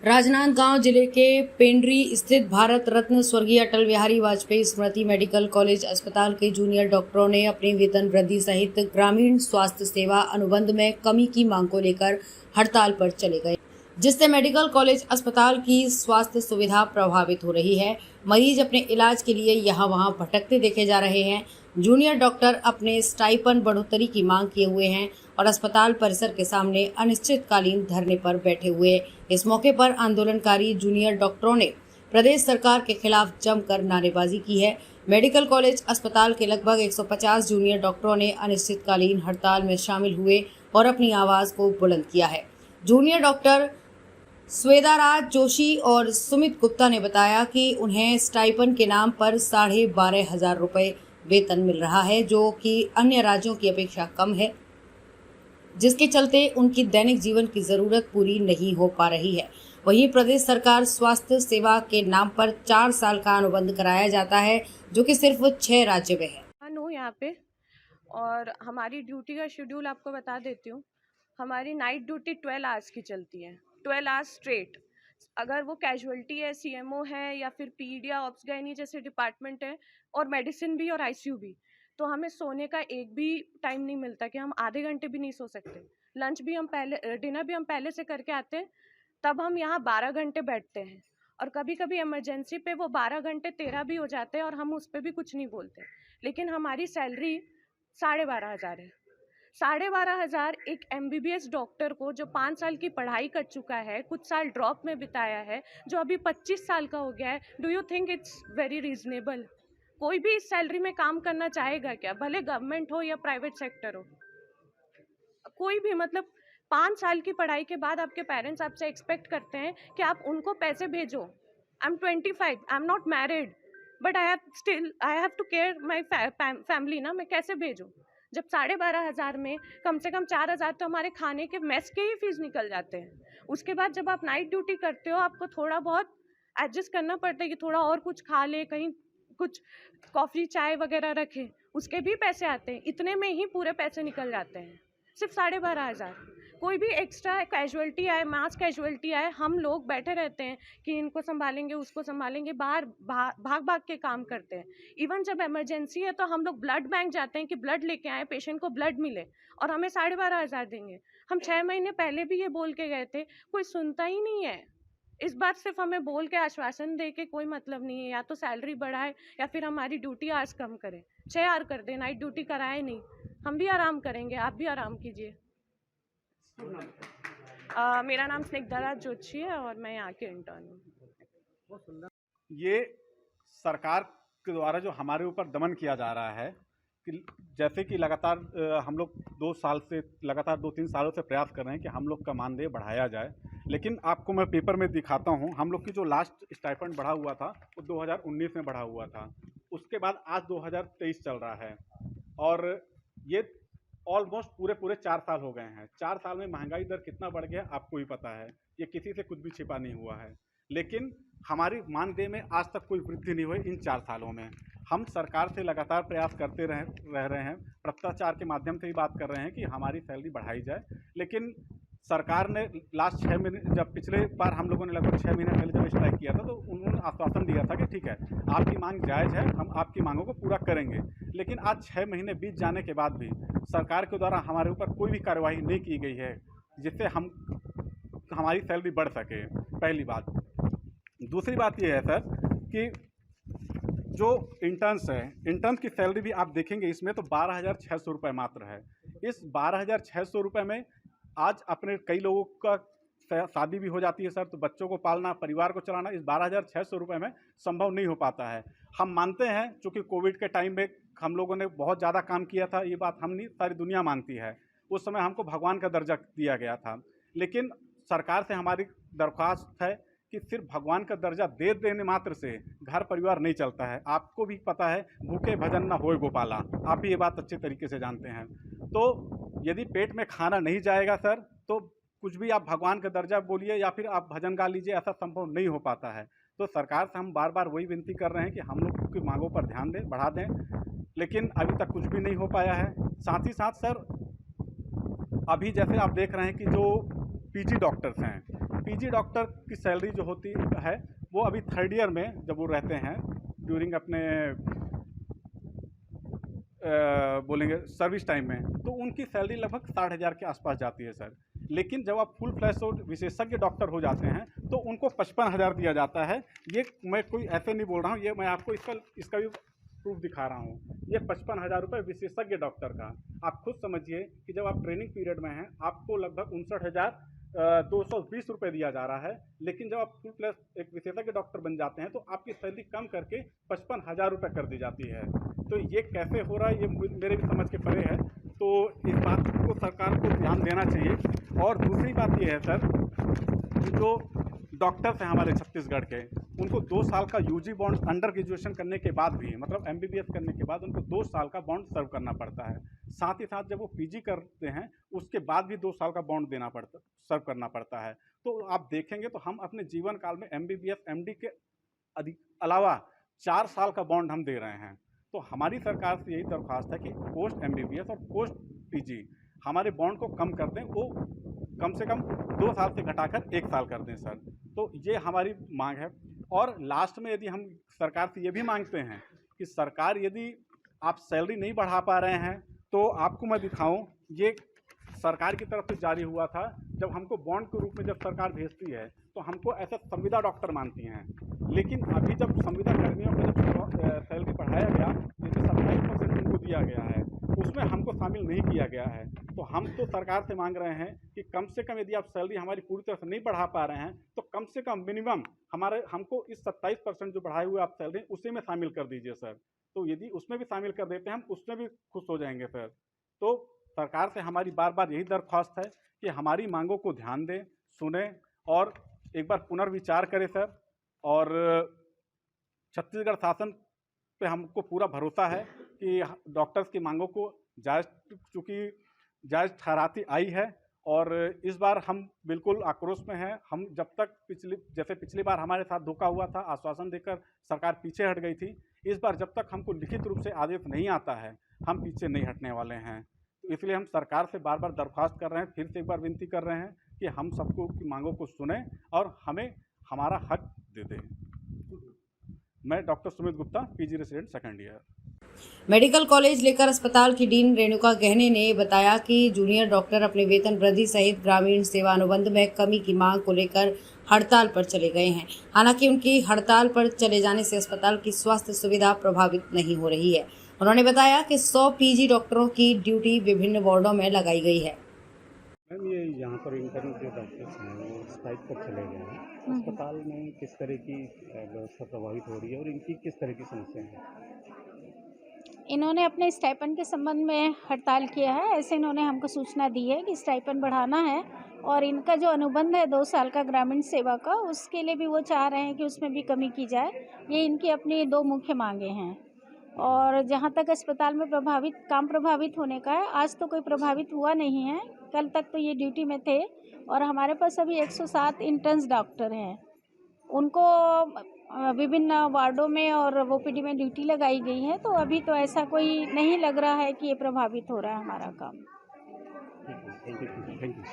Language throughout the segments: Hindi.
राजनांदगांव जिले के पेंड्री स्थित भारत रत्न स्वर्गीय अटल बिहारी वाजपेयी स्मृति मेडिकल कॉलेज अस्पताल के जूनियर डॉक्टरों ने अपनी वेतन वृद्धि सहित ग्रामीण स्वास्थ्य सेवा अनुबंध में कमी की मांग को लेकर हड़ताल पर चले गए, जिससे मेडिकल कॉलेज अस्पताल की स्वास्थ्य सुविधा प्रभावित हो रही है। मरीज अपने इलाज के लिए यहाँ वहाँ भटकते देखे जा रहे हैं। जूनियर डॉक्टर अपने स्टाइपेंड बढ़ोतरी की मांग किए हुए हैं और अस्पताल परिसर के सामने अनिश्चितकालीन धरने पर बैठे हुए। इस मौके पर आंदोलनकारी जूनियर डॉक्टरों ने प्रदेश सरकार के खिलाफ जमकर नारेबाजी की है। मेडिकल कॉलेज अस्पताल के लगभग 150 जूनियर डॉक्टरों ने अनिश्चितकालीन हड़ताल में शामिल हुए और अपनी आवाज को बुलंद किया है। जूनियर डॉक्टर स्वेदाराज जोशी और सुमित गुप्ता ने बताया कि उन्हें स्टाइपेंड के नाम पर 12,500 रुपये वेतन मिल रहा है, जो कि अन्य राज्यों की अपेक्षा कम है, जिसके चलते उनकी दैनिक जीवन की जरूरत पूरी नहीं हो पा रही है। वहीं प्रदेश सरकार स्वास्थ्य सेवा के नाम पर 4 साल का अनुबंध कराया जाता है, जो कि सिर्फ 6 राज्य में है। यहाँ पे और हमारी ड्यूटी का शेड्यूल आपको बता देती हूँ। हमारी नाइट ड्यूटी 12 आवर्स की चलती है, 12 आवर्स स्ट्रेट। अगर वो कैजुअल्टी है, सीएमओ है या फिर पीडिया ऑप्स गायनी जैसे डिपार्टमेंट है और मेडिसिन भी और आईसीयू भी, तो हमें सोने का एक भी टाइम नहीं मिलता कि हम आधे घंटे भी नहीं सो सकते। लंच भी हम पहले, डिनर भी हम पहले से करके आते हैं, तब हम यहाँ 12 घंटे बैठते हैं और कभी कभी इमरजेंसी पे वो 12 घंटे 13 भी हो जाते हैं और हम उस पर भी कुछ नहीं बोलते। लेकिन हमारी सैलरी 12,500 है। 12,500 एक MBBS डॉक्टर को जो 5 साल की पढ़ाई कर चुका है, कुछ साल ड्रॉप में बिताया है, जो अभी 25 साल का हो गया है, do you think it's very reasonable? कोई भी इस सैलरी में काम करना चाहेगा क्या? भले गवर्नमेंट हो या प्राइवेट सेक्टर हो, कोई भी। मतलब 5 साल की पढ़ाई के बाद आपके पेरेंट्स आपसे एक्सपेक्ट करते हैं कि आप उनको पैसे भेजो। I am 25, I am not married, but I have to care my family ना। मैं कैसे भेजूँ जब 12,500 में कम से कम 4,000 तो हमारे खाने के मेस के ही फीस निकल जाते हैं। उसके बाद जब आप नाइट ड्यूटी करते हो, आपको थोड़ा बहुत एडजस्ट करना पड़ता है कि थोड़ा और कुछ खा ले, कहीं कुछ कॉफ़ी चाय वगैरह रखें, उसके भी पैसे आते हैं। इतने में ही पूरे पैसे निकल जाते हैं, सिर्फ 12,500। कोई भी एक्स्ट्रा कैजुअल्टी आए, मास कैजुअल्टी आए, हम लोग बैठे रहते हैं कि इनको संभालेंगे, उसको संभालेंगे, बाहर भाग भाग के काम करते हैं। इवन जब इमरजेंसी है तो हम लोग ब्लड बैंक जाते हैं कि ब्लड लेके आए, पेशेंट को ब्लड मिले, और हमें 12,500 देंगे। हम 6 महीने पहले भी ये बोल के गए थे, कोई सुनता ही नहीं है। इस बार सिर्फ हमें बोल के आश्वासन दे के कोई मतलब नहीं है। या तो सैलरी बढ़ाए या फिर हमारी ड्यूटी आवर्स कम करें, 6 आवर कर दे, नाइट ड्यूटी कराए नहीं। हम भी आराम करेंगे, आप भी आराम कीजिए। मेरा नाम स्निग्धाराज जोशी है और मैं यहाँ के इंटर्न हूँ। ये सरकार के द्वारा जो हमारे ऊपर दमन किया जा रहा है कि जैसे कि लगातार हम लोग 2 साल से, लगातार 2-3 सालों से प्रयास कर रहे हैं कि हम लोग का मानदेय बढ़ाया जाए। लेकिन आपको मैं पेपर में दिखाता हूँ, हम लोग की जो लास्ट स्टाइपेंड बढ़ा हुआ था वो 2019 में बढ़ा हुआ था। उसके बाद आज 2023 चल रहा है और ये ऑलमोस्ट पूरे 4 साल हो गए हैं। 4 साल में महंगाई दर कितना बढ़ गया आपको ही पता है, ये किसी से कुछ भी छिपा नहीं हुआ है। लेकिन हमारी मानदेय में आज तक कोई वृद्धि नहीं हुई। इन 4 सालों में हम सरकार से लगातार प्रयास करते रह रहे हैं, पत्राचार के माध्यम से ही बात कर रहे हैं कि हमारी सैलरी बढ़ाई जाए। लेकिन सरकार ने लास्ट 6 महीने, जब पिछले बार हम लोगों ने लगभग 6 महीने पहले जब स्ट्राइक किया था, तो उन्होंने आश्वासन दिया था कि ठीक है, आपकी मांग जायज़ है, हम आपकी मांगों को पूरा करेंगे। लेकिन आज 6 महीने बीत जाने के बाद भी सरकार के द्वारा हमारे ऊपर कोई भी कार्रवाई नहीं की गई है जिससे हमारी सैलरी बढ़ सके, पहली बात। दूसरी बात यह है सर कि जो इंटर्न्स है, इंटर्न्स की सैलरी भी आप देखेंगे इसमें तो 12,600 रुपये मात्र है। इस 12,600 रुपये में आज अपने कई लोगों का शादी भी हो जाती है सर, तो बच्चों को पालना, परिवार को चलाना इस 12,600 रुपये में संभव नहीं हो पाता है। हम मानते हैं चूँकि कोविड के टाइम में हम लोगों ने बहुत ज़्यादा काम किया था, ये बात हम नहीं, सारी दुनिया मानती है। उस समय हमको भगवान का दर्जा दिया गया था। लेकिन सरकार से हमारी दरख्वास्त है कि सिर्फ भगवान का दर्जा दे देने मात्र से घर परिवार नहीं चलता है। आपको भी पता है, भूखे भजन न होए गोपाला, आप भी ये बात अच्छे तरीके से जानते हैं। तो यदि पेट में खाना नहीं जाएगा सर, तो कुछ भी आप भगवान का दर्जा बोलिए या फिर आप भजन गा लीजिए, ऐसा संभव नहीं हो पाता है। तो सरकार से हम बार बार वही विनती कर रहे हैं कि हम लोग की मांगों पर ध्यान दें, बढ़ा दें, लेकिन अभी तक कुछ भी नहीं हो पाया है। साथ ही साथ सर, अभी जैसे आप देख रहे हैं कि जो पीजी डॉक्टर्स हैं, पीजी डॉक्टर की सैलरी जो होती है वो अभी थर्ड ईयर में जब वो रहते हैं ड्यूरिंग अपने बोलेंगे सर्विस टाइम में, तो उनकी सैलरी लगभग 60,000 के आसपास जाती है सर। लेकिन जब आप फुल फ्लैश और विशेषज्ञ डॉक्टर हो जाते हैं तो उनको 55,000 दिया जाता है। ये मैं कोई ऐसे नहीं बोल रहा हूँ, ये मैं आपको इसका भी प्रूफ दिखा रहा हूँ। ये 55,000 रुपये विशेषज्ञ डॉक्टर का। आप खुद समझिए कि जब आप ट्रेनिंग पीरियड में हैं आपको लगभग 59,220 रुपये दिया जा रहा है, लेकिन जब आप फुल फ्लैश एक विशेषज्ञ डॉक्टर बन जाते हैं तो आपकी सैलरी कम करके 55,000 रुपये कर दी जाती है। तो ये कैसे हो रहा है ये मेरे भी समझ के परे है। तो इस बात को सरकार को ध्यान देना चाहिए। और दूसरी बात ये है सर, जो डॉक्टर्स हैं हमारे छत्तीसगढ़ के, उनको 2 साल का यूजी बॉन्ड अंडर ग्रेजुएशन करने के बाद भी, मतलब एमबीबीएस करने के बाद उनको 2 साल का बॉन्ड सर्व करना पड़ता है। साथ ही साथ जब वो पीजी करते हैं उसके बाद भी 2 साल का बॉन्ड सर्व करना पड़ता है। तो आप देखेंगे तो हम अपने जीवन काल में एमबीबीएस एमडी के अलावा 4 साल का बॉन्ड हम दे रहे हैं। तो हमारी सरकार से यही दरख्वास्त है कि पोस्ट एमबीबीएस और पोस्ट पीजी हमारे बॉन्ड को कम कर दें, वो कम से कम 2 साल से घटाकर 1 साल कर दें सर। तो ये हमारी मांग है। और लास्ट में यदि हम सरकार से ये भी मांगते हैं कि सरकार यदि आप सैलरी नहीं बढ़ा पा रहे हैं तो आपको मैं दिखाऊं, ये सरकार की तरफ से जारी हुआ था। जब हमको बॉन्ड के रूप में जब सरकार भेजती है तो हमको ऐसा संविदा डॉक्टर मानती हैं, लेकिन अभी जब संविदा कर्मियों को जब सैलरी बढ़ाया गया, जिसमें 27% उनको दिया गया है, उसमें हमको शामिल नहीं किया गया है। तो हम तो सरकार से मांग रहे हैं कि कम से कम यदि आप सैलरी हमारी पूरी तरह से नहीं बढ़ा पा रहे हैं तो कम से कम मिनिमम हमको इस 27% जो बढ़ाए हुए आप सैलरी उसी में शामिल कर दीजिए सर। तो यदि उसमें भी शामिल कर देते हैं हम उसमें भी खुश हो जाएंगे सर। तो सरकार से हमारी बार बार यही दरख्वास्त है कि हमारी मांगों को ध्यान दें, सुने और एक बार पुनर्विचार करें सर। और छत्तीसगढ़ शासन पे हमको पूरा भरोसा है कि डॉक्टर्स की मांगों को जायज़ ठहराती आई है। और इस बार हम बिल्कुल आक्रोश में हैं। हम जब तक पिछली बार हमारे साथ धोखा हुआ था, आश्वासन देकर सरकार पीछे हट गई थी, इस बार जब तक हमको लिखित रूप से आदेश नहीं आता है हम पीछे नहीं हटने वाले हैं। तो इसलिए हम सरकार से बार बार दरख्वास्त कर रहे हैं, फिर से एक बार विनती कर रहे हैं कि हम सबको की मांगों को सुने और हमें हमारा हक दे दें। मैं doctor Sumit Gupta, PG resident second year. Medical college लेकर अस्पताल की डीन रेणुका गहने ने बताया कि जूनियर डॉक्टर अपने वेतन वृद्धि सहित ग्रामीण सेवा अनुबंध में कमी की मांग को लेकर हड़ताल पर चले गए हैं। हालांकि उनकी हड़ताल पर चले जाने से अस्पताल की स्वास्थ्य सुविधा प्रभावित नहीं हो रही है। उन्होंने बताया कि 100 पीजी डॉक्टरों की ड्यूटी विभिन्न वार्डों में लगाई गई है। मैम, ये यहाँ पर इंटर्न जो डॉक्टर्स हैं वो स्ट्राइक पर चले गए हैं। अस्पताल में किस तरह की व्यवस्था प्रभावित हो रही है और इनकी किस तरह की समस्या है? इन्होंने अपने स्टाइपेंड के संबंध में हड़ताल किया है। ऐसे इन्होंने हमको सूचना दी है कि स्टाइपेंड बढ़ाना है और इनका जो अनुबंध है 2 साल का ग्रामीण सेवा का, उसके लिए भी वो चाह रहे हैं कि उसमें भी कमी की जाए। ये इनकी अपनी 2 मुख्य मांगे हैं। और जहाँ तक अस्पताल में काम प्रभावित होने का है, आज तो कोई प्रभावित हुआ नहीं है। कल तक तो ये ड्यूटी में थे और हमारे पास अभी 107 इंटर्न्स डॉक्टर हैं। उनको विभिन्न वार्डों में और ओपीडी में ड्यूटी लगाई गई है। तो अभी तो ऐसा कोई नहीं लग रहा है कि ये प्रभावित हो रहा है हमारा काम। Thank you.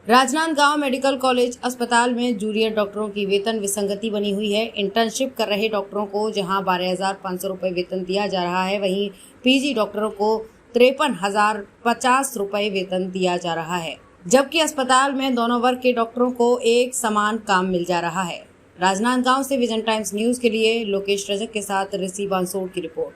Rajnandgaon medical college अस्पताल में जूनियर डॉक्टरों की वेतन विसंगति बनी हुई है। इंटर्नशिप कर रहे डॉक्टरों को जहां 12,500 रुपये वेतन दिया जा रहा है, वहीं पीजी डॉक्टरों को 53,050 रुपये वेतन दिया जा रहा है, जबकि अस्पताल में दोनों वर्ग के डॉक्टरों को एक समान काम मिल जा रहा है। राजनांदगांव से विजन टाइम्स न्यूज के लिए लोकेश रजक के साथ ऋषि बांसोड़ की रिपोर्ट।